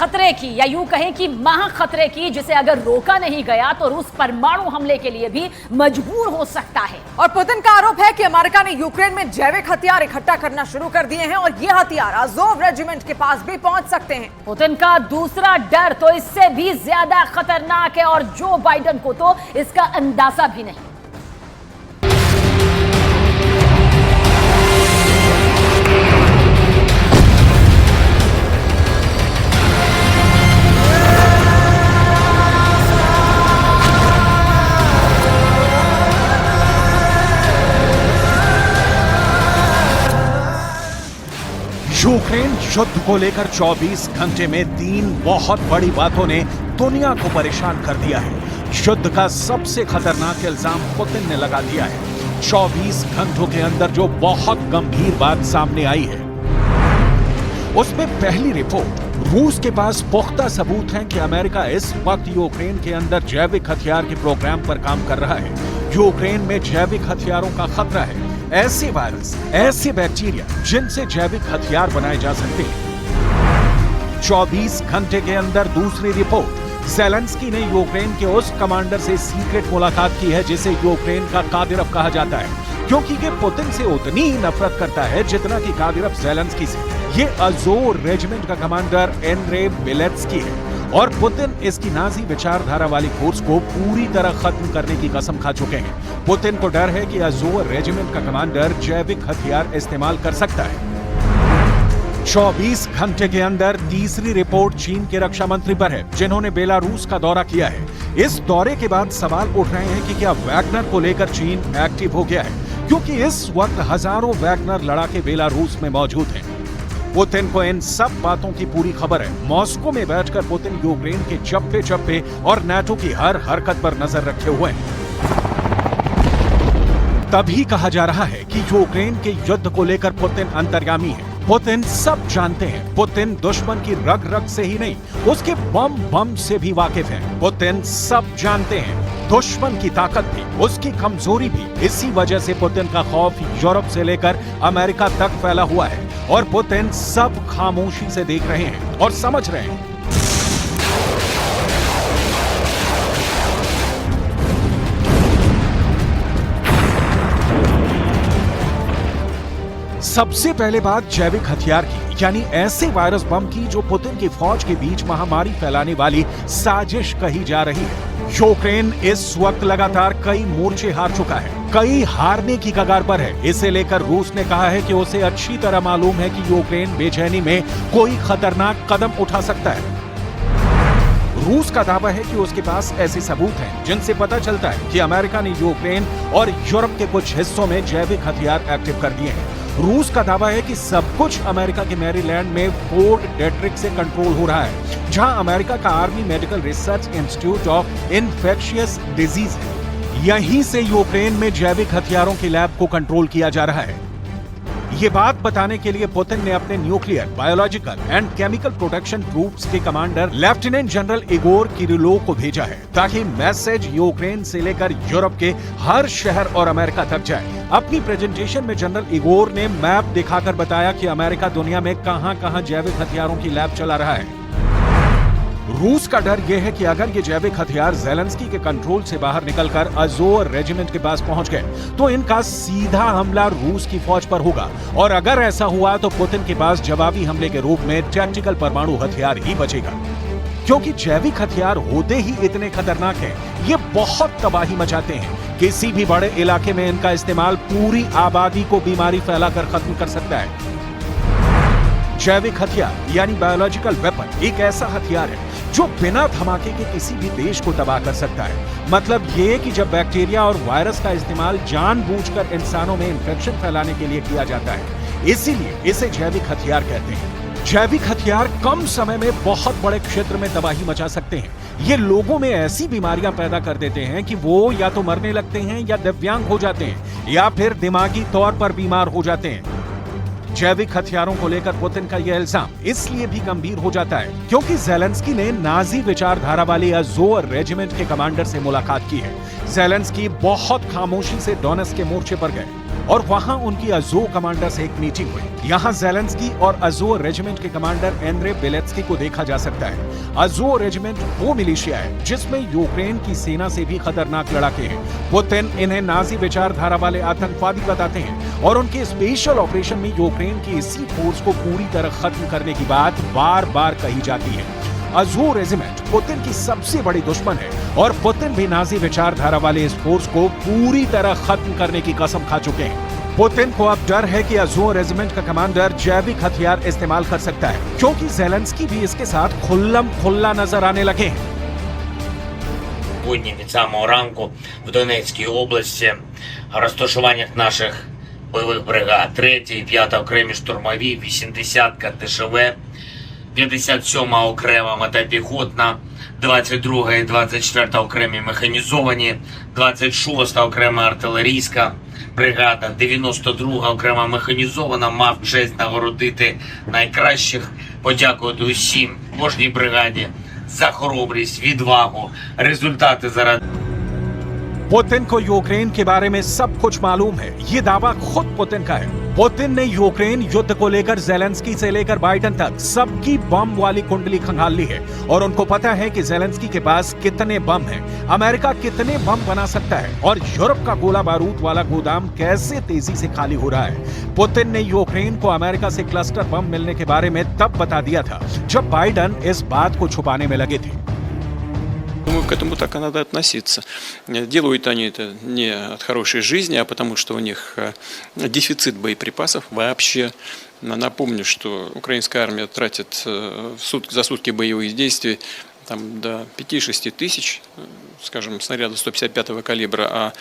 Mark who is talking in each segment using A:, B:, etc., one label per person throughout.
A: खतरे की, या यूं कहें कि महा खतरे की, जिसे अगर रोका नहीं गया तो रूस परमाणु हमले के लिए भी मजबूर हो सकता है।
B: और पुतिन का आरोप है कि अमेरिका ने यूक्रेन में जैविक हथियार इकट्ठा करना शुरू कर दिए हैं और ये हथियार अज़ोव रेजिमेंट के पास भी पहुंच सकते हैं।
A: पुतिन का दूसरा डर तो इससे भी ज्यादा खतरनाक है और जो बाइडेन को तो इसका अंदाजा भी नहीं।
C: यूक्रेन युद्ध को लेकर 24 घंटे में 3 बहुत बड़ी बातों ने दुनिया को परेशान कर दिया है। युद्ध का सबसे खतरनाक इल्जाम पुतिन ने लगा दिया है। 24 घंटों के अंदर जो बहुत गंभीर बात सामने आई है, उसमें पहली रिपोर्ट, रूस के पास पुख्ता सबूत हैं कि अमेरिका इस वक्त यूक्रेन के अंदर जैविक हथियार के प्रोग्राम पर काम कर रहा है। यूक्रेन में जैविक हथियारों का खतरा है। ऐसे वायरस, ऐसे बैक्टीरिया जिनसे जैविक हथियार बनाए जा सकते हैं। 24 घंटे के अंदर दूसरी रिपोर्ट, ज़ेलेंस्की ने यूक्रेन के उस कमांडर से सीक्रेट मुलाकात की है जिसे यूक्रेन का कादिरव कहा जाता है, क्योंकि ये पुतिन से उतनी ही नफरत करता है जितना कि कादिरव ज़ेलेंस्की से। ये अज़ोव रेजिमेंट का कमांडर एंड्रे बिलेत्स्की है और पुतिन इसकी नाजी विचारधारा वाली फोर्स को पूरी तरह खत्म करने की कसम खा चुके हैं। पुतिन को डर है कि अज़ोव रेजिमेंट का कमांडर जैविक हथियार इस्तेमाल कर सकता है। 24 घंटे के अंदर तीसरी रिपोर्ट चीन के रक्षा मंत्री पर है, जिन्होंने बेलारूस का दौरा किया है। इस दौरे के बाद सवाल उठ रहे हैं कि क्या वैगनर को लेकर चीन एक्टिव हो गया है, क्योंकि इस वक्त हजारों वैगनर लड़ाके बेलारूस में मौजूद हैं। पुतिन को इन सब बातों की पूरी खबर है। मॉस्को में बैठकर पुतिन यूक्रेन के चप्पे चप्पे और नाटो की हर हरकत पर नजर रखे हुए हैं। तभी कहा जा रहा है कि यूक्रेन के युद्ध को लेकर पुतिन अंतर्यामी है। पुतिन सब जानते हैं। पुतिन दुश्मन की रग रग से ही नहीं, उसके बम से भी वाकिफ हैं। पुतिन सब जानते हैं, दुश्मन की ताकत भी, उसकी कमजोरी भी। इसी वजह से पुतिन का खौफ यूरोप से लेकर अमेरिका तक फैला हुआ है और पुतिन सब खामोशी से देख रहे हैं और समझ रहे हैं। सबसे पहले बात जैविक हथियार की, यानी ऐसे वायरस बम की जो पुतिन की फौज के बीच महामारी फैलाने वाली साजिश कही जा रही है। यूक्रेन इस वक्त लगातार कई मोर्चे हार चुका है, कई हारने की कगार पर है। इसे लेकर रूस ने कहा है कि उसे अच्छी तरह मालूम है कि यूक्रेन बेचैनी में कोई खतरनाक कदम उठा सकता है। रूस का दावा है कि उसके पास ऐसे सबूत हैं जिनसे पता चलता है कि अमेरिका ने यूक्रेन और यूरोप के कुछ हिस्सों में जैविक हथियार एक्टिव कर दिए हैं। रूस का दावा है कि सब कुछ अमेरिका के मैरीलैंड में फोर्ट डेट्रिक से कंट्रोल हो रहा है, जहां अमेरिका का army medical research institute of infectious disease है। यहीं से यूक्रेन में जैविक हथियारों के लैब को कंट्रोल किया जा रहा है। ये बात बताने के लिए पुतिन ने अपने nuclear, biological and chemical protection troops के commander lieutenant general Igor Kirilov को भेजा है, ताकि मैसेज यूक्रेन से लेकर यूरोप के हर शहर और अमेरिका तक जाए। अपनी प्रेजेंटेशन में जनरल इगोर ने मैप दिखाकर बताया कि अमेरिका दुनिया में कहां-कहां जैविक हथियारों की लैब चला रहा है। रूस का डर यह है कि अगर ये जैविक हथियार ज़ेलेंस्की के कंट्रोल से बाहर निकलकर अज़ोव रेजिमेंट के पास पहुंच गए तो इनका सीधा हमला रूस की फौज पर होगा, और अगर ऐसा हुआ तो पुतिन के पास जवाबी हमले के रूप में टैक्टिकल परमाणु हथियार ही बचेगा। क्योंकि जैविक हथियार होते ही इतने खतरनाक हैं, ये बहुत तबाही मचाते हैं। किसी भी बड़े इलाके में इनका इस्तेमाल पूरी आबादी को बीमारी फैलाकर खत्म कर सकता है। जैविक हथियार यानी बायोलॉजिकल वेपन एक ऐसा हथियार है जो बिना धमाके के किसी भी देश को तबाह कर सकता है। मतलब ये कि जब बैक्टीरिया और वायरस का इस्तेमाल जानबूझकर इंसानों में इंफेक्शन फैलाने के लिए किया जाता है, इसीलिए इसे जैविक हथियार कहते हैं। जैविक हथियार कम समय में बहुत बड़े क्षेत्र में तबाही मचा सकते हैं। ये लोगों में ऐसी बीमारियां पैदा कर देते हैं कि वो या तो मरने लगते हैं या दिव्यांग हो जाते हैं या फिर दिमागी तौर पर बीमार हो जाते हैं। जैविक हथियारों को लेकर पुतिन का यह इल्जाम इसलिए भी गंभीर हो जाता है क्योंकि ज़ेलेंस्की ने नाजी विचारधारा वाले अज़ोव रेजिमेंट के कमांडर से मुलाकात की है। ज़ेलेंस्की बहुत खामोशी से डोनेट्स्क के मोर्चे पर गए और वहां उनकी अज़ोव कमांडर से एक मीटिंग हुई। यहाँ ज़ेलेंस्की और अज़ोर रेजिमेंट के कमांडर एंड्रे बेलेत्स्की को देखा जा सकता है। अज़ोर रेजिमेंट वो मिलिशिया है जिसमें यूक्रेन की सेना से भी खतरनाक लड़ाके हैं। पुतिन इन्हें नाजी विचारधारा वाले आतंकवादी बताते हैं और उनके स्पेशल ऑपरेशन में यूक्रेन की इसी फोर्स को पूरी तरह खत्म करने की बात बार बार कही जाती है। अज़ोर रेजिमेंट पुतिन की सबसे बड़ी दुश्मन है और पुतिन भी नाजी विचारधारा वाले इस फोर्स को पूरी तरह खत्म करने की कसम खा चुके हैं। पुतिन को अब डर है कि अज़ोर रेजिमेंट का कमांडर जैविक हथियार इस्तेमाल कर सकता है, क्योंकि ज़ेलेंस्की भी इसके साथ खुल्लम खुल्ला नजर आने लगे हैं।
D: Сьогодні від самого ранку в Донецькій області розташуваннях наших бойових бригад 3-й, 5-та окремі штурмові, 80-ка ТШВ, 57-ма окрема мотопіхотна, 22-га і 24-та окремі механізовані, 26-та окрема артилерійська бригада, 92-га окрема механізована, мав честь нагородити найкращих, подякувати усім кожній бригаді за хоробрість, відвагу, результати заради.
C: पुतिन को यूक्रेन के बारे में सब कुछ मालूम है, ये दावा खुद पुतिन का है। पुतिन ने यूक्रेन युद्ध को लेकर ज़ेलेंस्की से लेकर बाइडेन तक सबकी बम वाली कुंडली खंगाल ली है और उनको पता है कि ज़ेलेंस्की के पास कितने बम हैं, अमेरिका कितने बम बना सकता है और यूरोप का गोला बारूद वाला गोदाम कैसे तेजी से खाली हो रहा है। पुतिन ने यूक्रेन को अमेरिका से क्लस्टर बम मिलने के बारे में तब बता दिया था जब बाइडेन इस बात को छुपाने में लगे थे।
E: Думаю, к этому так и надо относиться. Делают они это не от хорошей жизни, а потому что у них дефицит боеприпасов вообще. Напомню, что украинская армия тратит за сутки боевых действий там, до 5-6 тысяч, скажем, снарядов 155-го калибра, а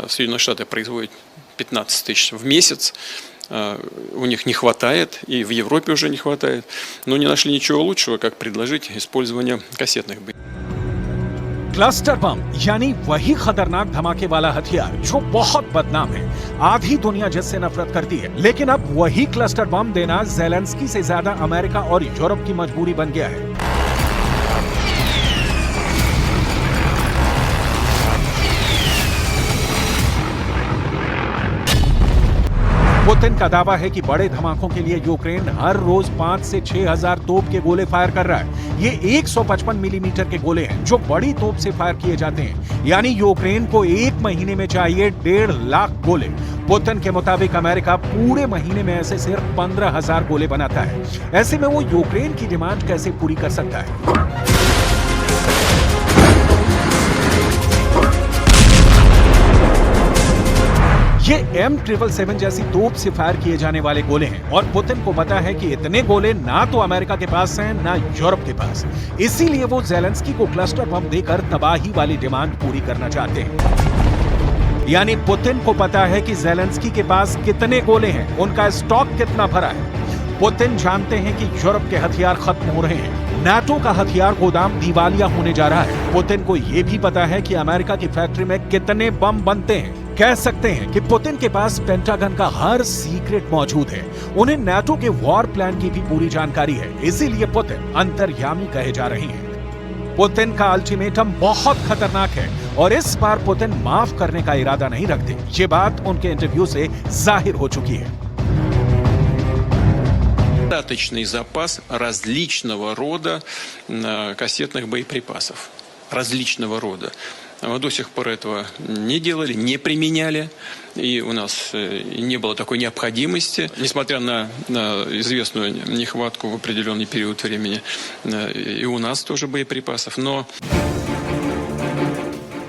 E: Соединенные Штаты производят 15 тысяч в месяц. У них не хватает, и в Европе уже не хватает. Но не нашли ничего лучшего, как предложить использование кассетных боеприпасов.
C: क्लस्टर बम यानी वही खतरनाक धमाके वाला हथियार जो बहुत बदनाम है, आधी दुनिया जिससे नफरत करती है, लेकिन अब वही क्लस्टर बम देना ज़ेलेंस्की से ज्यादा अमेरिका और यूरोप की मजबूरी बन गया है। पुतिन का दावा है कि बड़े धमाकों के लिए यूक्रेन हर रोज 5 से 6 हजार तोप के गोले फायर कर रहा है। ये 155 मिलीमीटर के गोले हैं जो बड़ी तोप से फायर किए जाते हैं, यानी यूक्रेन को एक महीने में चाहिए 1.5 लाख गोले। पुतिन के मुताबिक अमेरिका पूरे महीने में ऐसे सिर्फ 15,000 गोले बनाता है। ऐसे में वो यूक्रेन की डिमांड कैसे पूरी कर सकता है? ये M777 जैसी तोप से फायर किए जाने वाले गोले हैं और पुतिन को पता है कि इतने गोले ना तो अमेरिका के पास हैं ना यूरोप के पास। इसीलिए वो ज़ेलेंस्की को क्लस्टर बम देकर तबाही वाली डिमांड पूरी करना चाहते हैं। यानी पुतिन को पता है कि ज़ेलेंस्की के पास कितने गोले हैं, उनका स्टॉक कितना भरा है। पुतिन जानते हैं कि यूरोप के हथियार खत्म हो रहे हैं, नाटो का हथियार गोदाम दिवालिया होने जा रहा है। पुतिन को यह भी पता है कि अमेरिका की फैक्ट्री में कितने बम बनते हैं। कह सकते हैं कि पुतिन के पास पेंटागन का हर सीक्रेट मौजूद है। उन्हें नाटो के वॉर प्लान की भी पूरी जानकारी है, इसीलिए पुतिन अंतर्यामी कहे जा रहे हैं। पुतिन का अल्टीमेटम बहुत खतरनाक है और इस बार पुतिन माफ करने का इरादा नहीं रखते। ये बात उनके इंटरव्यू से जाहिर हो चुकी है।
E: Достаточный запас различного рода кассетных боеприпасов. Различного рода. Мы до сих пор этого не делали, не применяли, и у нас не было такой необходимости, несмотря на известную нехватку в определенный период времени, и у нас тоже боеприпасов, но...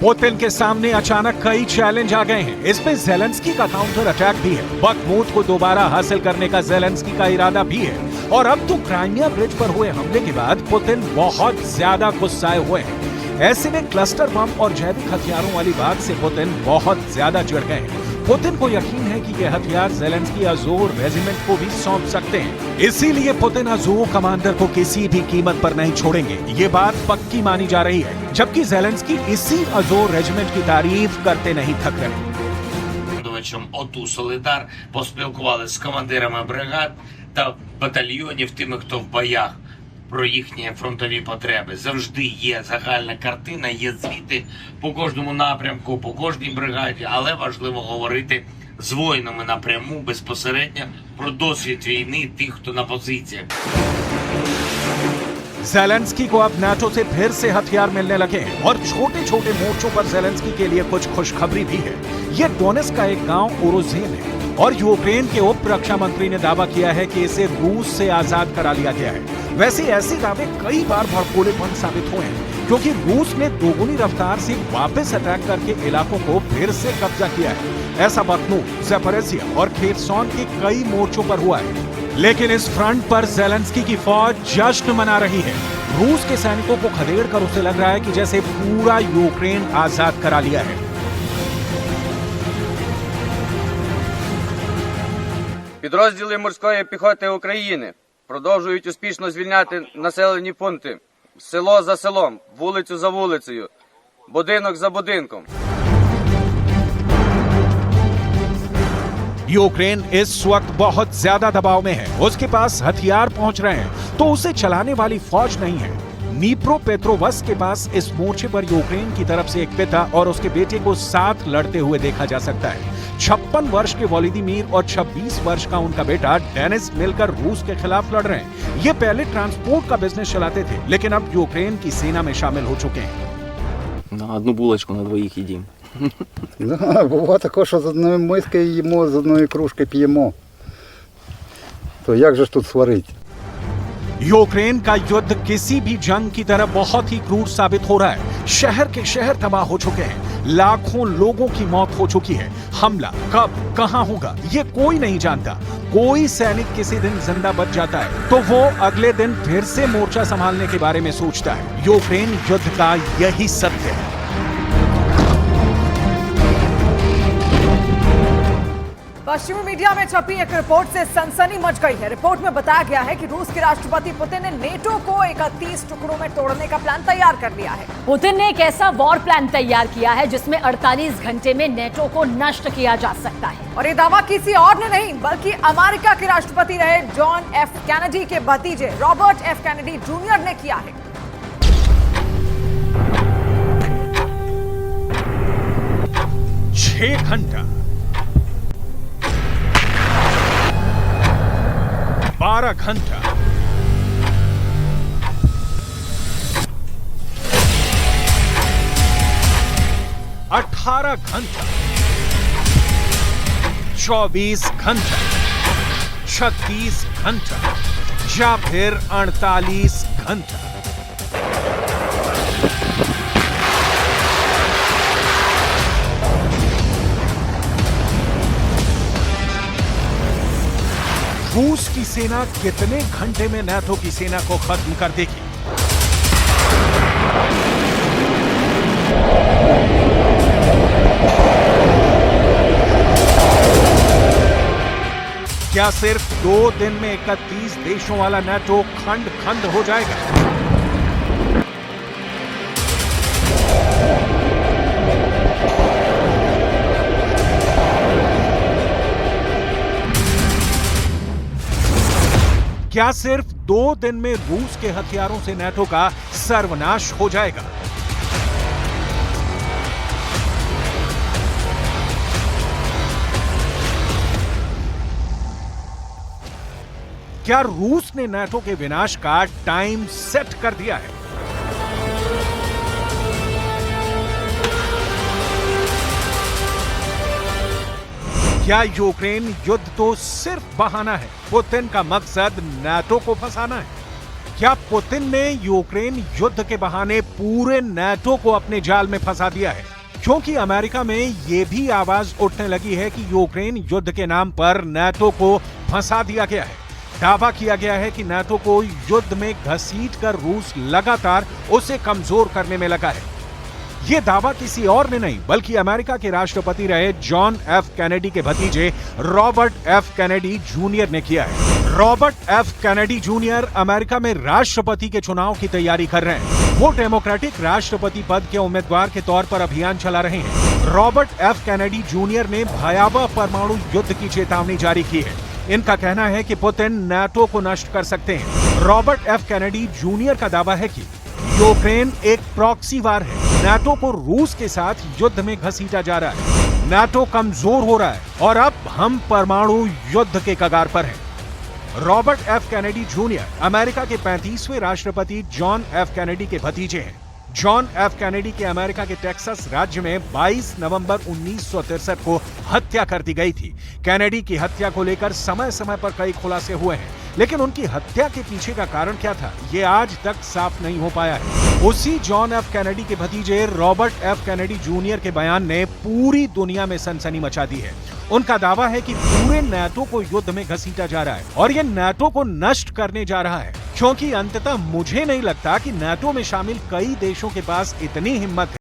C: पुतिन के सामने अचानक कई चैलेंज आ गए हैं। इसमें ज़ेलेंस्की का काउंटर अटैक भी है, बखमूत को दोबारा हासिल करने का ज़ेलेंस्की का इरादा भी है और अब तो क्राइमिया ब्रिज पर हुए हमले के बाद पुतिन बहुत ज्यादा गुस्साए हुए हैं। ऐसे में क्लस्टर बम और जैविक हथियारों वाली बात से पुतिन बहुत ज्यादा चिढ़ गए हैं। पुतिन को यकीन है कि यह हथियार ज़ेलेंस्की अज़ोर रेजिमेंट को भी सौंप सकते हैं, इसीलिए पुतिन अज़ोर कमांडर को किसी भी कीमत पर नहीं छोड़ेंगे। ये बात पक्की मानी जा रही है, जबकि ज़ेलेंस्की इसी अज़ोर रेजिमेंट की तारीफ करते नहीं थक रहे।
D: ОТУ «Солидар» поспілкувалися з командирами бригад та батальйонів, тими, хто в боях, про їхні фронтові потреби. Завжди є загальна картина, є звіти по кожному напрямку, по кожній бригаді, але важливо говорити з воїнами напряму безпосередньо про досвід війни тих, хто на позиціях.
C: जेलेंस्की को अब नाटो से फिर से हथियार मिलने लगे हैं और छोटे छोटे मोर्चों पर जेलेंस्की के लिए कुछ खुशखबरी भी है। ये डोनेट्स्क का एक गांव ओरोजेन है और यूक्रेन के उप रक्षा मंत्री ने दावा किया है कि इसे रूस से आजाद करा लिया गया है। वैसे ऐसे दावे कई बार भड़कोलेपन साबित हुए हैं क्योंकि रूस ने दोगुनी रफ्तार से वापस अटैक करके इलाकों को फिर से कब्जा किया है। ऐसा बखनूर, ज़पोरिज़िया और खेरसॉन के कई मोर्चों पर हुआ है। लेकिन इस फ्रंट पर जेलेंस्की की फौज जश्न मना रही है। रूस के सैनिकों को खदेड़ कर उसे लग रहा है कि जैसे पूरा यूक्रेन आजाद करा लिया है।
F: Підрозділи морської піхоти України продовжують успішно звільняти населені пункти село за селом, вулицю за вулицею, будинок за будинком.
C: यूक्रेन इस वक्त बहुत ज्यादा दबाव में है। उसके पास हथियार पहुंच रहे हैं तो उसे चलाने वाली फौज नहीं है। नीप्रोपेट्रोवस्क के पास इस मोर्चे पर यूक्रेन की तरफ से एक पिता और उसके बेटे को साथ लड़ते हुए देखा जा सकता है। 56 वर्ष के वोलोदिमीर और 26 वर्ष का उनका बेटा डेनिस मिलकर रूस के खिलाफ लड़ रहे हैं। ये पहले ट्रांसपोर्ट का बिजनेस चलाते थे लेकिन अब यूक्रेन की सेना में शामिल हो चुके हैं।
G: На одну булочку на двоїх їдім.
H: Да, буває також, що з одної миски їмо, з одної кружки п'ємо. То як же ж тут сварити?
C: यूक्रेन का युद्ध किसी भी जंग की तरह बहुत ही क्रूर साबित हो रहा है। शहर के शहर तबाह हो चुके हैं, लाखों लोगों की मौत हो चुकी है। हमला कब कहां होगा ये कोई नहीं जानता। कोई सैनिक किसी दिन जिंदा बच जाता है तो वो अगले दिन फिर से मोर्चा संभालने के बारे में सोचता है। यूक्रेन युद्ध का यही सत्य है।
B: पश्चिमी मीडिया में छपी एक रिपोर्ट से सनसनी मच गई है। रिपोर्ट में बताया गया है कि रूस के राष्ट्रपति पुतिन ने नेटो को 31 टुकड़ों में तोड़ने का प्लान तैयार कर लिया है।
A: पुतिन ने एक ऐसा वॉर प्लान तैयार किया है जिसमें 48 घंटे में नेटो को नष्ट किया जा सकता है।
B: और ये दावा किसी और ने नहीं बल्कि अमेरिका के राष्ट्रपति रहे जॉन एफ कैनेडी के भतीजे रॉबर्ट एफ कैनेडी जूनियर ने किया है।
C: 6 घंटा 12 घंटा 18 घंटा 24 घंटा 36 घंटा या फिर 48 घंटा। रूस की सेना कितने घंटे में नाटो की सेना को खत्म कर देगी? क्या सिर्फ 2 दिन में 31 देशों वाला नाटो खंड खंड हो जाएगा? क्या सिर्फ 2 दिन में रूस के हथियारों से नाटो का सर्वनाश हो जाएगा? क्या रूस ने नाटो के विनाश का टाइम सेट कर दिया है? क्या यूक्रेन युद्ध तो सिर्फ बहाना है? पुतिन का मकसद नाटो को फंसाना है? क्या पुतिन ने यूक्रेन युद्ध के बहाने पूरे नाटो को अपने जाल में फंसा दिया है? क्योंकि अमेरिका में यह भी आवाज उठने लगी है कि यूक्रेन युद्ध के नाम पर नाटो को फंसा दिया गया है। दावा किया गया है कि नाटो को युद्ध में घसीटकर रूस लगातार उसे कमजोर करने में लगा है। यह दावा किसी और ने नहीं बल्कि अमेरिका के राष्ट्रपति रहे जॉन एफ कैनेडी के भतीजे रॉबर्ट एफ कैनेडी जूनियर ने किया है। Robert F Kennedy junior America में राष्ट्रपति के चुनाव की तैयारी कर रहे हैं। वो डेमोक्रेटिक राष्ट्रपति पद के उम्मीदवार के तौर पर अभियान चला रहे हैं। रॉबर्ट एफ कैनेडी जूनियर ने भयावह परमाणु युद्ध की चेतावनी जारी की है। इनका कहना है कि पुतिन नाटो को नष्ट कर सकते हैं। रॉबर्ट एफ कैनेडी जूनियर का दावा है कि यूक्रेन एक प्रॉक्सी वार है। नाटो को रूस के साथ युद्ध में घसीटा जा रहा है। नाटो कमजोर हो रहा है और अब हम परमाणु युद्ध के कगार पर हैं। Robert F Kennedy junior America के 35वें राष्ट्रपति जॉन एफ कैनेडी के भतीजे हैं। जॉन एफ कैनेडी के अमेरिका के टेक्सास राज्य में 22 नवंबर 1963 को हत्या कर दी गई थी। कैनेडी की हत्या को लेकर समय समय पर कई खुलासे हुए हैं, लेकिन उनकी हत्या के पीछे का कारण क्या था, ये आज तक साफ नहीं हो पाया है। उसी जॉन एफ कैनेडी के भतीजे रॉबर्ट एफ कैनेडी जूनियर के बयान ने पूरी दुनिया में सनसनी मचा दी है। उनका दावा है कि पूरे नाटो को युद्ध में घसीटा जा रहा है और ये नाटो को नष्ट करने जा रहा है, क्योंकि अंततः मुझे नहीं लगता कि नाटो में शामिल कई देशों के पास इतनी हिम्मत है